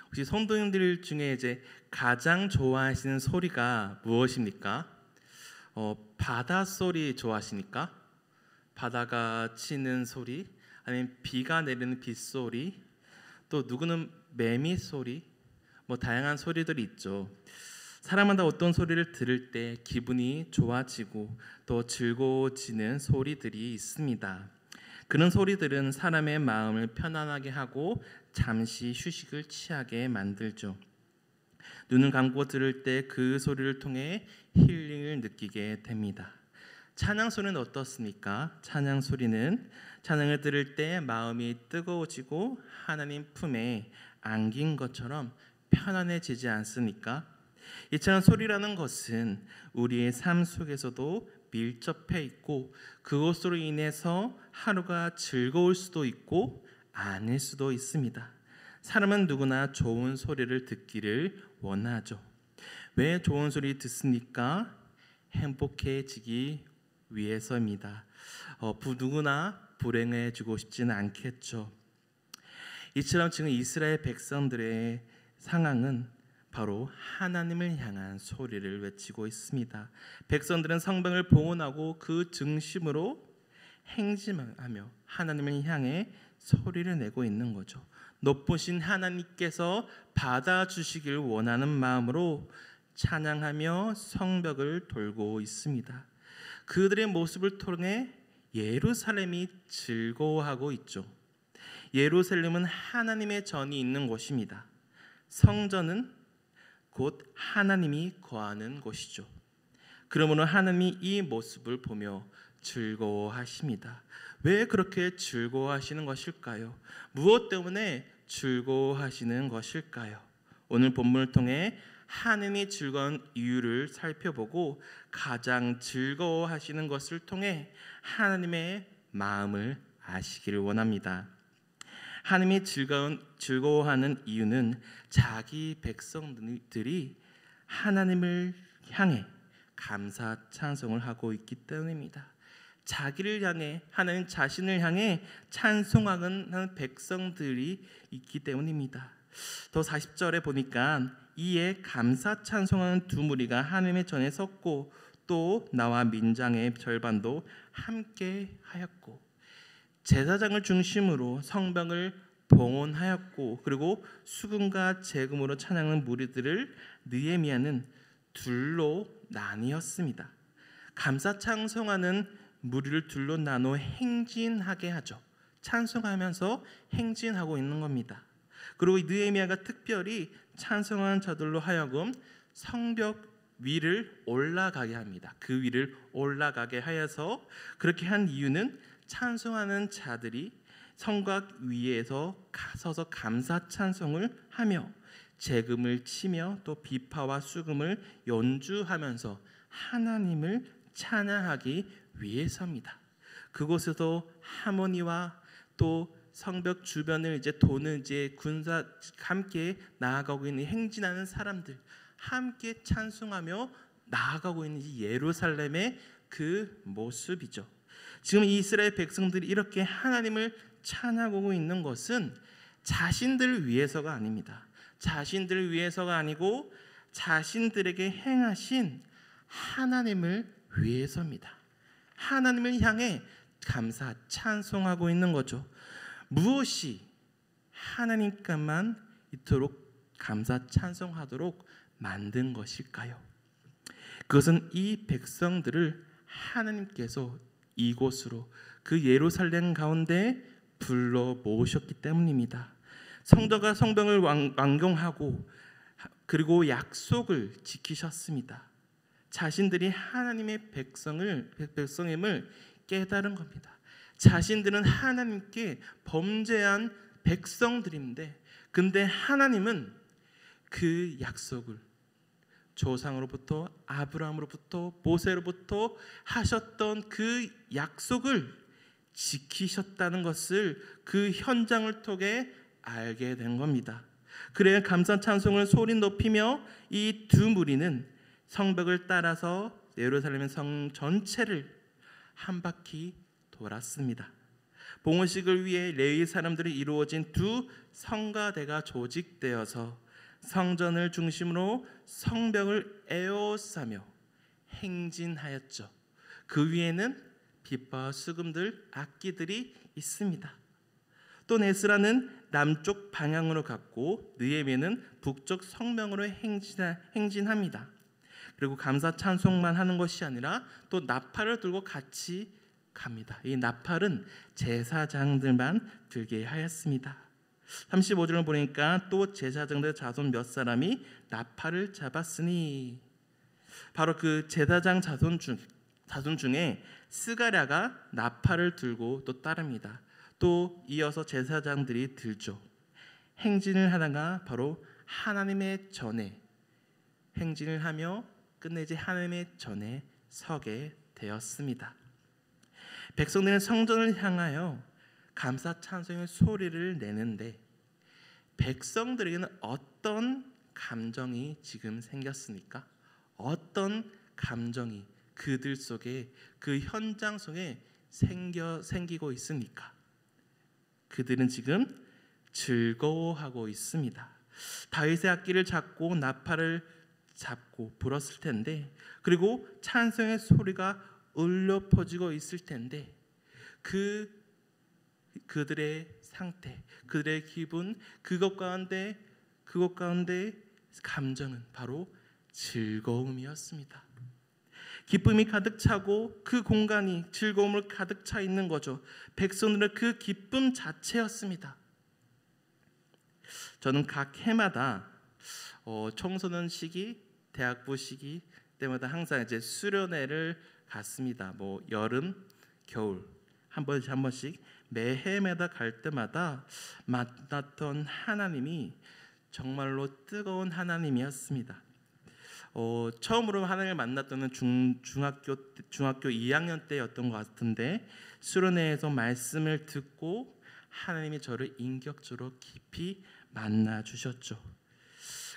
혹시 성도님들 중에 이제 가장 좋아하시는 소리가 무엇입니까? 바다 소리 좋아하십니까? 바다가 치는 소리, 아니면 비가 내리는 빗소리, 또 누구는 매미 소리, 다양한 소리들이 있죠. 사람마다 어떤 소리를 들을 때 기분이 좋아지고 또 즐거워지는 소리들이 있습니다. 그런 소리들은 사람의 마음을 편안하게 하고 잠시 휴식을 취하게 만들죠. 눈을 감고 들을 때 그 소리를 통해 힐링을 느끼게 됩니다. 찬양 소리는 어떻습니까? 찬양 소리는 찬양을 들을 때 마음이 뜨거워지고 하나님 품에 안긴 것처럼 편안해지지 않습니까? 이처럼 소리라는 것은 우리의 삶 속에서도 밀접해 있고 그것으로 인해서 하루가 즐거울 수도 있고 아닐 수도 있습니다. 사람은 누구나 좋은 소리를 듣기를 원하죠. 왜 좋은 소리 듣습니까? 행복해지기 위해서입니다. 누구나 불행해지고 싶지는 않겠죠. 이처럼 지금 이스라엘 백성들의 상황은 바로 하나님을 향한 소리를 외치고 있습니다. 백성들은 성경을 봉헌하고 그 중심으로 행진하며 하나님을 향해 소리를 내고 있는 거죠. 높으신 하나님께서 받아주시길 원하는 마음으로 찬양하며 성벽을 돌고 있습니다. 그들의 모습을 통해 예루살렘이 즐거워하고 있죠. 예루살렘은 하나님의 전이 있는 곳입니다. 성전은 곧 하나님이 거하는 곳이죠. 그러므로 하나님이 이 모습을 보며 즐거워하십니다. 왜 그렇게 즐거워하시는 것일까요? 무엇 때문에 즐거워하시는 것일까요? 오늘 본문을 통해 하나님이 즐거운 이유를 살펴보고 가장 즐거워하시는 것을 통해 하나님의 마음을 아시기를 원합니다. 하나님이 즐거워하는 이유는 자기 백성들이 하나님을 향해 감사 찬송을 하고 있기 때문입니다. 자기를 향해, 하나님 자신을 향해 찬송하는 백성들이 있기 때문입니다. 더 40절에 보니까 이에 감사 찬송하는 두 무리가 하나님의 전에 섰고 또 나와 민장의 절반도 함께 하였고, 제사장을 중심으로 성벽을 봉헌하였고, 그리고 수금과 제금으로 찬양하는 무리들을 느헤미야는 둘로 나뉘었습니다. 감사 찬송하는 무리를 둘로 나눠 행진하게 하죠. 찬송하면서 행진하고 있는 겁니다. 그리고 느헤미야가 특별히 찬송하는 자들로 하여금 성벽 위를 올라가게 합니다. 그 위를 올라가게 하여서, 그렇게 한 이유는 찬송하는 자들이 성곽 위에서 서서 감사 찬송을 하며 제금을 치며 또 비파와 수금을 연주하면서 하나님을 찬양하기 위해서입니다. 그곳에서 하모니와 또 성벽 주변을 이제 도는 이제 군사 함께 나아가고 있는 행진하는 사람들, 함께 찬송하며 나아가고 있는 이 예루살렘의 그 모습이죠. 지금 이스라엘 백성들이 이렇게 하나님을 찬양하고 있는 것은 자신들을 위해서가 아닙니다. 자신들을 위해서가 아니고 자신들에게 행하신 하나님을 위해서입니다. 하나님을 향해 감사 찬송하고 있는 거죠. 무엇이 하나님께만 이토록 감사 찬송하도록 만든 것일까요? 그것은 이 백성들을 하나님께서 이곳으로, 그 예루살렘 가운데 불러 모으셨기 때문입니다. 성도가 성벽을 완공하고 그리고 약속을 지키셨습니다. 자신들이 하나님의 백성임을 깨달은 겁니다. 자신들은 하나님께 범죄한 백성들인데, 근데 하나님은 그 약속을 조상으로부터 아브라함으로부터 모세로부터 하셨던 그 약속을 지키셨다는 것을 그 현장을 통해 알게 된 겁니다. 그래야 감사 찬송을 소리 높이며 이 두 무리는 성벽을 따라서 예루살렘 성 전체를 한 바퀴 돌았습니다. 봉헌식을 위해 레위 사람들이 이루어진 두 성가대가 조직되어서 성전을 중심으로 성벽을 에워싸며 행진하였죠. 그 위에는 빛과 수금들, 악기들이 있습니다. 또 에스라는 남쪽 방향으로 갔고 느헤미야는 북쪽 성명으로 행진합니다. 그리고 감사 찬송만 하는 것이 아니라 또 나팔을 들고 같이 갑니다. 이 나팔은 제사장들만 들게 하였습니다. 35절을 보니까 또 제사장들 자손 몇 사람이 나팔을 잡았으니, 바로 그 제사장 자손 중에 스가랴가 나팔을 들고 또 따릅니다. 또 이어서 제사장들이 들죠. 행진을 하다가 바로 하나님의 전에 행진을 하며 끝내지 하나님의 전에 서게 되었습니다. 백성들은 성전을 향하여 감사 찬송의 소리를 내는데 백성들에게는 어떤 감정이 지금 생겼습니까? 어떤 감정이 그들 속에, 그 현장 속에 생기고 있습니까? 그들은 지금 즐거워하고 있습니다. 다윗의 악기를 잡고 나팔을 잡고 불었을 텐데, 그리고 찬송의 소리가 울려 퍼지고 있을 텐데, 그들의 상태, 그들의 기분, 그것 가운데 감정은 바로 즐거움이었습니다. 기쁨이 가득 차고 그 공간이 즐거움을 가득 차 있는 거죠. 백성들은 그 기쁨 자체였습니다. 저는 각 해마다 청소년 시기, 대학부 시기 때마다 항상 이제 수련회를 갔습니다. 뭐 여름, 겨울 한 번씩 매해마다 갈 때마다 만났던 하나님이 정말로 뜨거운 하나님이었습니다. 처음으로 하나님을 만났던 중학교 2학년 때였던 것 같은데, 수련회에서 말씀을 듣고 하나님이 저를 인격적으로 깊이 만나 주셨죠.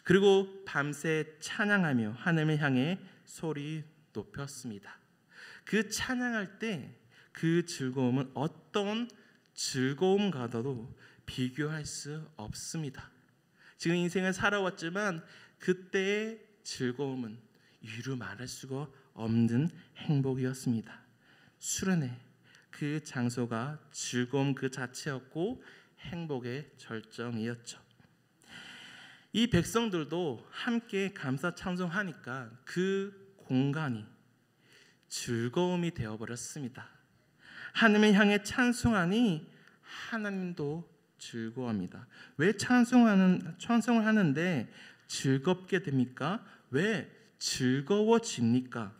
그리고 밤새 찬양하며 하나님을 향해 소리 높였습니다. 그 찬양할 때 그 즐거움은 어떤 즐거움과도 비교할 수 없습니다. 지금 인생을 살아왔지만 그때의 즐거움은 이루 말할 수가 없는 행복이었습니다. 수련회 그 장소가 즐거움 그 자체였고 행복의 절정이었죠. 이 백성들도 함께 감사 찬송하니까 그 공간이 즐거움이 되어버렸습니다. 하나님을 향해 찬송하니 하나님도 즐거워합니다. 왜 찬송을 하는데 즐겁게 됩니까? 왜 즐거워집니까?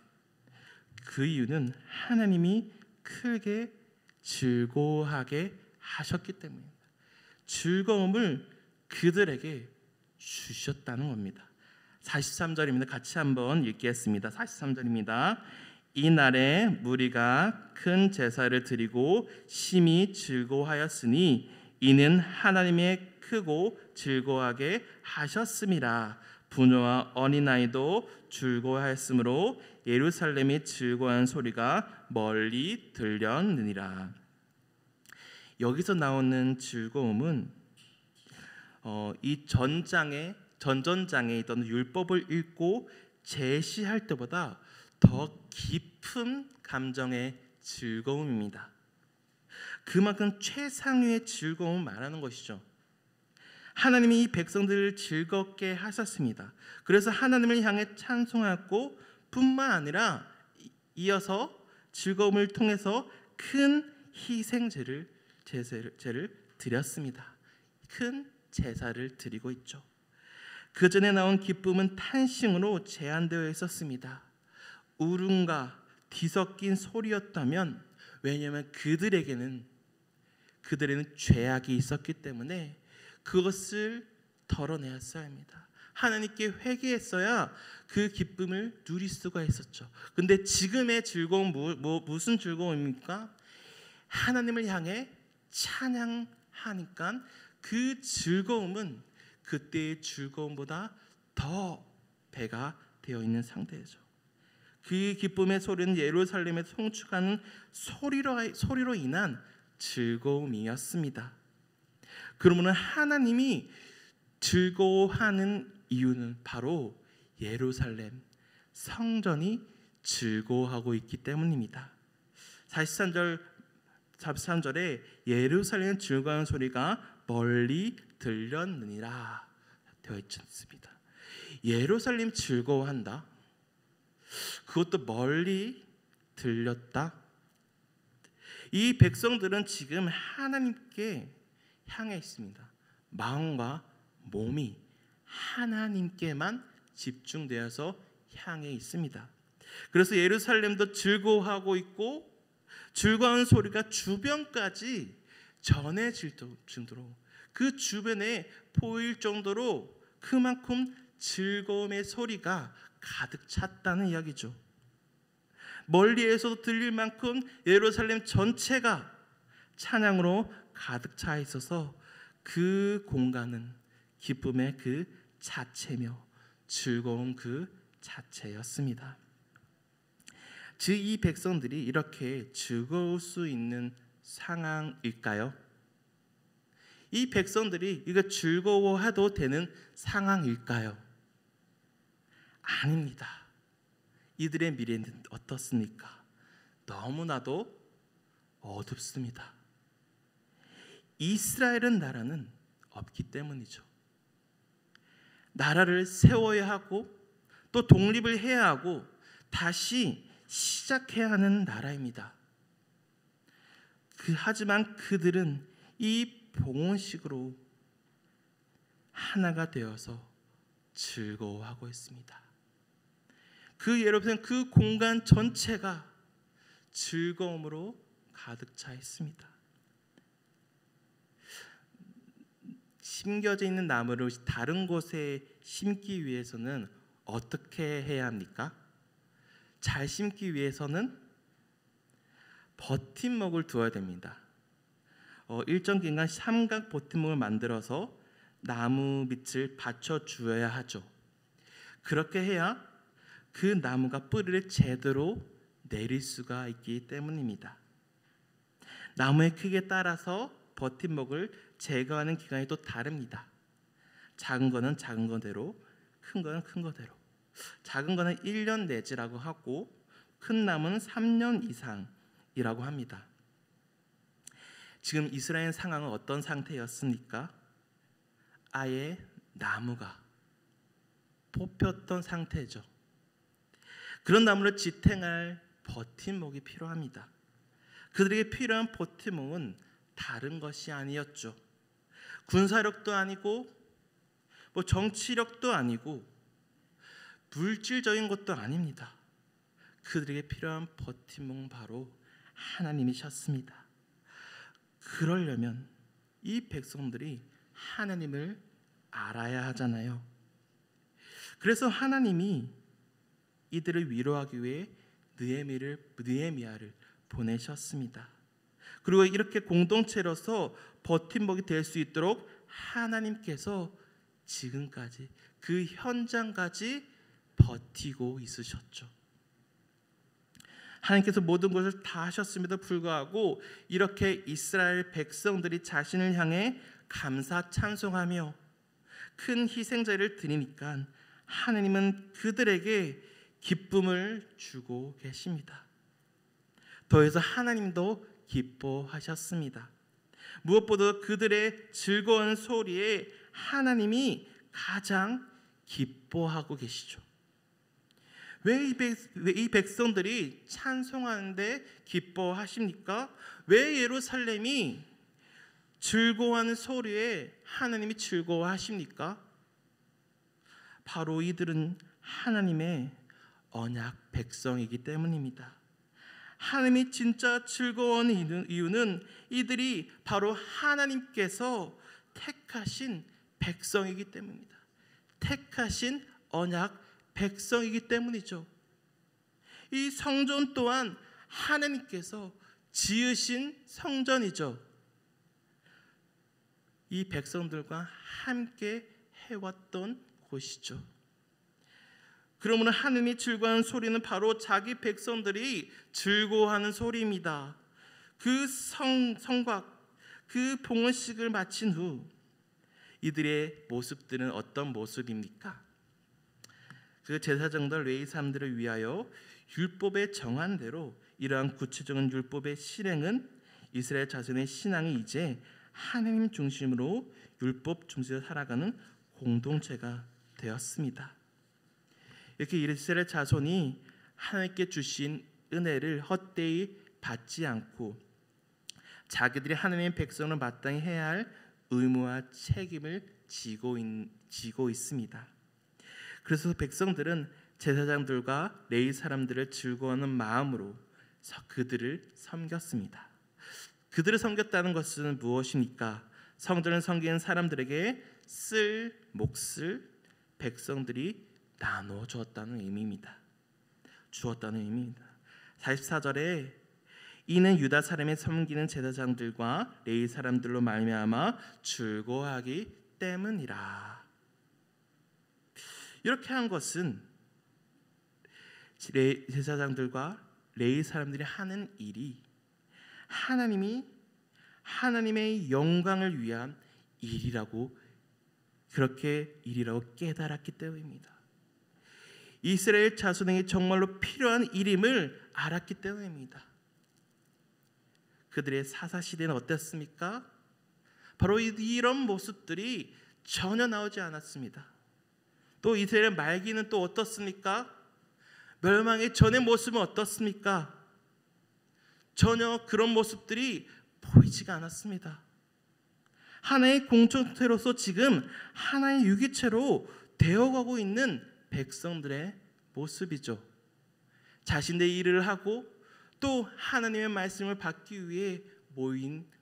그 이유는 하나님이 크게 즐거워하게 하셨기 때문입니다. 즐거움을 그들에게 주셨다는 겁니다. 43절입니다. 같이 한번 읽겠습니다. 43절입니다. 이날에 무리가 큰 제사를 드리고 심히 즐거워하였으니 이는 하나님의 크고 즐거워하게 하셨음이라. 부녀와 어린아이도 즐거워하였으므로 예루살렘이 즐거워하는 소리가 멀리 들렸느니라. 여기서 나오는 즐거움은 이 전전장에 있던 율법을 읽고 제시할 때보다 더 깊은 감정의 즐거움입니다. 그만큼 최상위의 즐거움을 말하는 것이죠. 하나님이 이 백성들을 즐겁게 하셨습니다. 그래서 하나님을 향해 찬송하고 뿐만 아니라 이어서 즐거움을 통해서 큰 희생제를 드렸습니다. 큰 제사를 드리고 있죠. 그 전에 나온 기쁨은 탄식으로 제한되어 있었습니다. 울음과 뒤섞인 소리였다면, 왜냐하면 그들에게는 죄악이 있었기 때문에 그것을 덜어내었어야 합니다. 하나님께 회개했어야 그 기쁨을 누릴 수가 있었죠. 근데 지금의 즐거움 무슨 즐거움입니까? 하나님을 향해 찬양하니까 그 즐거움은 그때의 즐거움보다 더 배가 되어 있는 상태죠. 그 기쁨의 소리는 예루살렘에 송축하는 소리로 인한 즐거움이었습니다. 그러므로 하나님이 즐거워하는 이유는 바로 예루살렘 성전이 즐거워하고 있기 때문입니다. 43절에 예루살렘 즐거워하는 소리가 멀리 들렸느니라 되어 있습니다. 예루살렘 즐거워한다. 그것도 멀리 들렸다. 이 백성들은 지금 하나님께 향해 있습니다. 마음과 몸이 하나님께만 집중되어서 향해 있습니다. 그래서 예루살렘도 즐거워하고 있고 즐거운 소리가 주변까지 전해질 정도로 그 주변에 보일 정도로 그만큼 즐거움의 소리가 가득 찼다는 이야기죠. 멀리에서도 들릴 만큼 예루살렘 전체가 찬양으로 가득 차 있어서 그 공간은 기쁨의 그 자체며 즐거운 그 자체였습니다. 즉 이 백성들이 이렇게 즐거울 수 있는 상황일까요? 이 백성들이 이거 즐거워해도 되는 상황일까요? 아닙니다. 이들의 미래는 어떻습니까? 너무나도 어둡습니다. 이스라엘은 나라는 없기 때문이죠. 나라를 세워야 하고 또 독립을 해야 하고 다시 시작해야 하는 나라입니다. 하지만 그들은 이 봉헌식으로 하나가 되어서 즐거워하고 있습니다. 여러분 그 공간 전체가 즐거움으로 가득 차 있습니다. 심겨져 있는 나무를 다른 곳에 심기 위해서는 어떻게 해야 합니까? 잘 심기 위해서는 버팀목을 두어야 됩니다. 일정 기간 삼각 버팀목을 만들어서 나무 밑을 받쳐주어야 하죠. 그렇게 해야 그 나무가 뿌리를 제대로 내릴 수가 있기 때문입니다. 나무의 크기에 따라서 버팀목을 제거하는 기간이 또 다릅니다. 작은 거는 작은 거대로, 큰 거는 큰 거대로. 작은 거는 1년 내지라고 하고 큰 나무는 3년 이상이라고 합니다. 지금 이스라엘 상황은 어떤 상태였습니까? 아예 나무가 뽑혔던 상태죠. 그런 나무를 지탱할 버팀목이 필요합니다. 그들에게 필요한 버팀목은 다른 것이 아니었죠. 군사력도 아니고 정치력도 아니고 물질적인 것도 아닙니다. 그들에게 필요한 버팀목은 바로 하나님이셨습니다. 그러려면 이 백성들이 하나님을 알아야 하잖아요. 그래서 하나님이 이들을 위로하기 위해 느헤미야를 보내셨습니다. 그리고 이렇게 공동체로서 버팀목이 될 수 있도록 하나님께서 지금까지 그 현장까지 버티고 있으셨죠. 하나님께서 모든 것을 다 하셨음에도 불구하고 이렇게 이스라엘 백성들이 자신을 향해 감사 찬송하며 큰 희생제를 드리니까 하나님은 그들에게 기쁨을 주고 계십니다. 더해서 하나님도 기뻐하셨습니다. 무엇보다 그들의 즐거운 소리에 하나님이 가장 기뻐하고 계시죠. 왜 이 백성들이 찬송하는데 기뻐하십니까? 왜 예루살렘이 즐거워하는 소리에 하나님이 즐거워하십니까? 바로 이들은 하나님의 언약 백성이기 때문입니다. 하나님이 진짜 즐거워하는 이유는 이들이 바로 하나님께서 택하신 백성이기 때문입니다. 택하신 언약 백성이기 때문이죠. 이 성전 또한 하나님께서 지으신 성전이죠. 이 백성들과 함께 해왔던 곳이죠. 그러므로 하나님이 즐거워하는 소리는 바로 자기 백성들이 즐거워하는 소리입니다. 그 성곽, 그 봉헌식을 마친 후 이들의 모습들은 어떤 모습입니까? 그 제사장들 레위 사람들을 위하여 율법에 정한 대로 이러한 구체적인 율법의 실행은 이스라엘 자손의 신앙이 이제 하나님 중심으로 율법 중심으로 살아가는 공동체가 되었습니다. 이렇게 이스라엘 자손이 하나님께 주신 은혜를 헛되이 받지 않고 자기들이 하나님의 백성을 마땅히 해야 할 의무와 책임을 지고 있습니다. 그래서 백성들은 제사장들과 레위 사람들을 즐거워하는 마음으로 그들을 섬겼습니다. 그들을 섬겼다는 것은 무엇입니까? 성전을 섬기는 사람들에게 쓸 몫을 백성들이 나눠 주었다는 의미입니다. 44절에 이는 유다 사람의 섬기는 제사장들과 레위 사람들로 말미암아 즐거워하기 때문이라. 이렇게 한 것은 제사장들과 레위 사람들이 하는 일이 하나님의 영광을 위한 일이라고 깨달았기 때문입니다. 이스라엘 자손에게 정말로 필요한 일임을 알았기 때문입니다. 그들의 사사시대는 어땠습니까? 바로 이런 모습들이 전혀 나오지 않았습니다. 또 이스라엘 말기는 또 어떻습니까? 멸망의 전의 모습은 어떻습니까? 전혀 그런 모습들이 보이지가 않았습니다. 하나의 공동체로서 지금 하나의 유기체로 되어가고 있는 백성들의 모습이죠. 자신의 일을 하고 또 하나님의 말씀을 받기 위해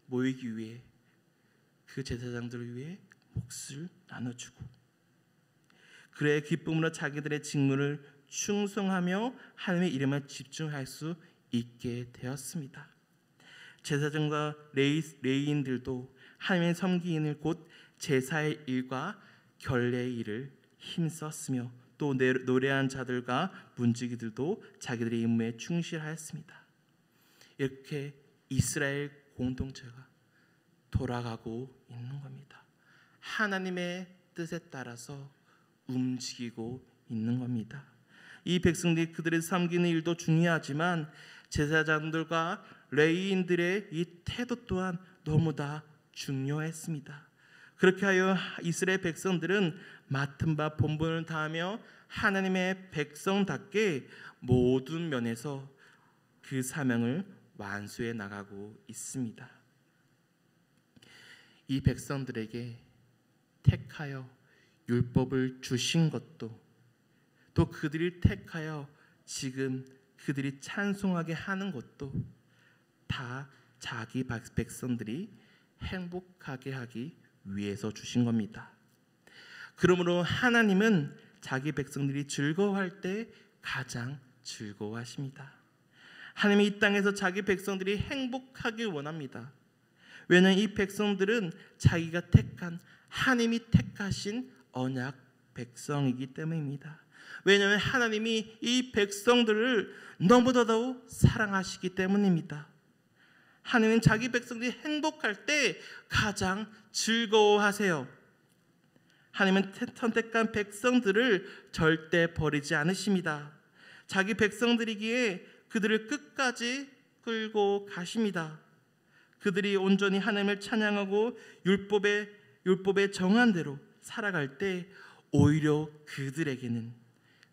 모이기 위해 그 제사장들을 위해 몫을 나눠주고 그의 기쁨으로 자기들의 직무를 충성하며 하나님의 이름에 집중할 수 있게 되었습니다. 제사장과 레위인들도 하나님의 섬기는 곧 제사의 일과 결례의 일을 힘썼으며 또 노래한 자들과 문지기들도 자기들의 임무에 충실하였습니다. 이렇게 이스라엘 공동체가 돌아가고 있는 겁니다. 하나님의 뜻에 따라서 움직이고 있는 겁니다. 이 백성들이 그들을 섬기는 일도 중요하지만 제사장들과 레위인들의 이 태도 또한 너무나 중요했습니다. 그렇게 하여 이스라엘 백성들은 맡은 바 본분을 다하며 하나님의 백성답게 모든 면에서 그 사명을 완수해 나가고 있습니다. 이 백성들에게 택하여 율법을 주신 것도 또 그들이 택하여 지금 그들이 찬송하게 하는 것도 다 자기 백성들이 행복하게 하기 위해서 주신 겁니다. 그러므로 하나님은 자기 백성들이 즐거워할 때 가장 즐거워하십니다. 하나님이 이 땅에서 자기 백성들이 행복하길 원합니다. 왜냐하면 이 백성들은 자기가 택한 하나님이 택하신 언약 백성이기 때문입니다. 왜냐하면 하나님이 이 백성들을 너무나도 사랑하시기 때문입니다. 하나님은 자기 백성들이 행복할 때 가장 즐거워하세요. 하나님은 선택한 백성들을 절대 버리지 않으십니다. 자기 백성들이기에 그들을 끝까지 끌고 가십니다. 그들이 온전히 하나님을 찬양하고 율법에 정한 대로 살아갈 때 오히려 그들에게는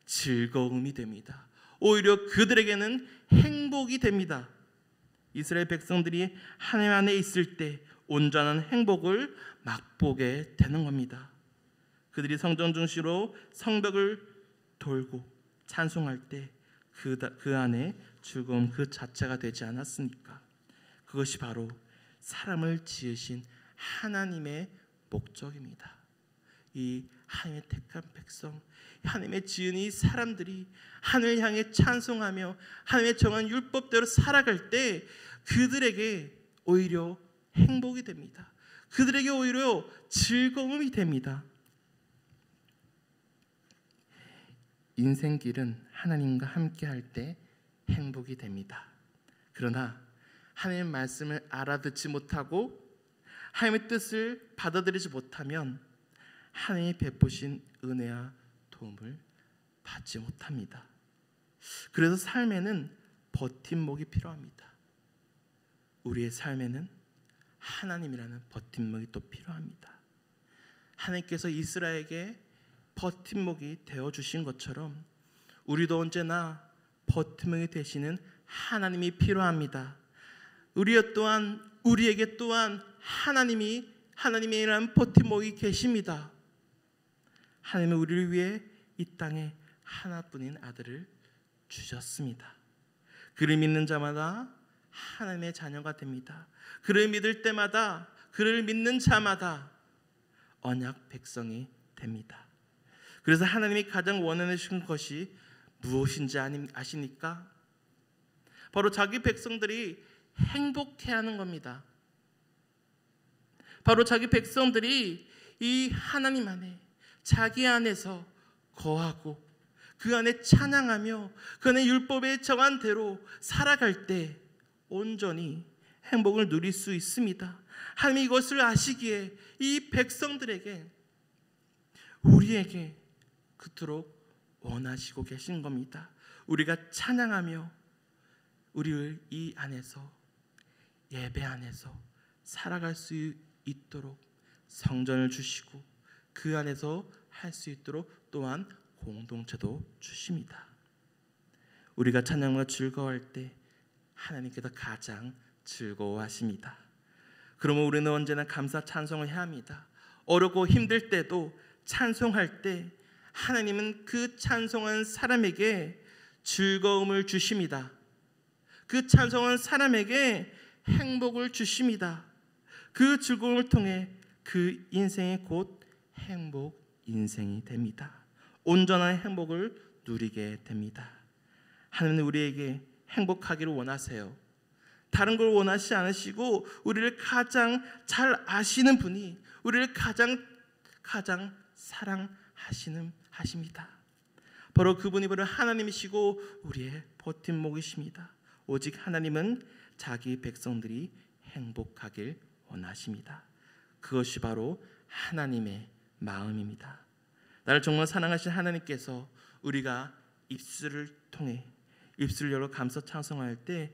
즐거움이 됩니다. 오히려 그들에게는 행복이 됩니다. 이스라엘 백성들이 하나님 안에 있을 때 온전한 행복을 맛보게 되는 겁니다. 그들이 성전 중심으로 성벽을 돌고 찬송할 때 그 안에 즐거움 그 자체가 되지 않았습니까? 그것이 바로 사람을 지으신 하나님의 목적입니다. 이 하나님의 택한 백성, 하나님의 지은 이 사람들이 하늘을 향해 찬송하며 하나님의 정한 율법대로 살아갈 때 그들에게 오히려 행복이 됩니다. 그들에게 오히려 즐거움이 됩니다. 인생길은 하나님과 함께 할 때 행복이 됩니다. 그러나 하나님의 말씀을 알아듣지 못하고 하나님의 뜻을 받아들이지 못하면 하나님이 베푸신 은혜와 도움을 받지 못합니다. 그래서 삶에는 버팀목이 필요합니다. 우리의 삶에는 하나님이라는 버팀목이 또 필요합니다. 하나님께서 이스라엘에게 버팀목이 되어주신 것처럼 우리도 언제나 버팀목이 되시는 하나님이 필요합니다. 우리에게 또한 하나님이란 버팀목이 계십니다. 하나님은 우리를 위해 이 땅에 하나뿐인 아들을 주셨습니다. 그를 믿는 자마다 하나님의 자녀가 됩니다. 그를 믿을 때마다, 그를 믿는 자마다 언약 백성이 됩니다. 그래서 하나님이 가장 원하시는 것이 무엇인지 아십니까? 바로 자기 백성들이 행복해하는 겁니다. 바로 자기 백성들이 이 하나님 안에, 자기 안에서 거하고 그 안에 찬양하며 그 안에 율법에 정한 대로 살아갈 때 온전히 행복을 누릴 수 있습니다. 하나님이 이것을 아시기에 이 백성들에게, 우리에게 그토록 원하시고 계신 겁니다. 우리가 찬양하며 우리를 이 안에서, 예배 안에서 살아갈 수 있도록 성전을 주시고 그 안에서 할 수 있도록 또한 공동체도 주십니다. 우리가 찬양과 즐거워할 때 하나님께서 가장 즐거워하십니다. 그러면 우리는 언제나 감사 찬송을 해야 합니다. 어렵고 힘들 때도 찬송할 때 하나님은 그 찬송한 사람에게 즐거움을 주십니다. 그 찬송한 사람에게 행복을 주십니다. 그 즐거움을 통해 그 인생이 곧 행복 인생이 됩니다. 온전한 행복을 누리게 됩니다. 하나님은 우리에게 행복하기를 원하세요. 다른 걸 원하시지 않으시고 우리를 가장 잘 아시는 분이 우리를 가장 사랑하십니다. 바로 그분이 바로 하나님이시고 우리의 버팀목이십니다. 오직 하나님은 자기 백성들이 행복하길 원하십니다. 그것이 바로 하나님의 마음입니다. 나를 정말 사랑하신 하나님께서 우리가 입술을 열어 감사 찬송할 때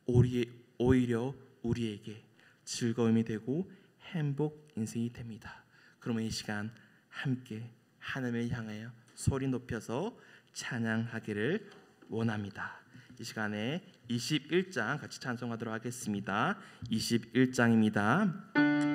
오히려 우리에게 즐거움이 되고 행복 인생이 됩니다. 그러면 이 시간 함께 하나님을 향하여 소리 높여서 찬양하기를 원합니다. 이 시간에 21장 같이 찬송하도록 하겠습니다. 21장입니다.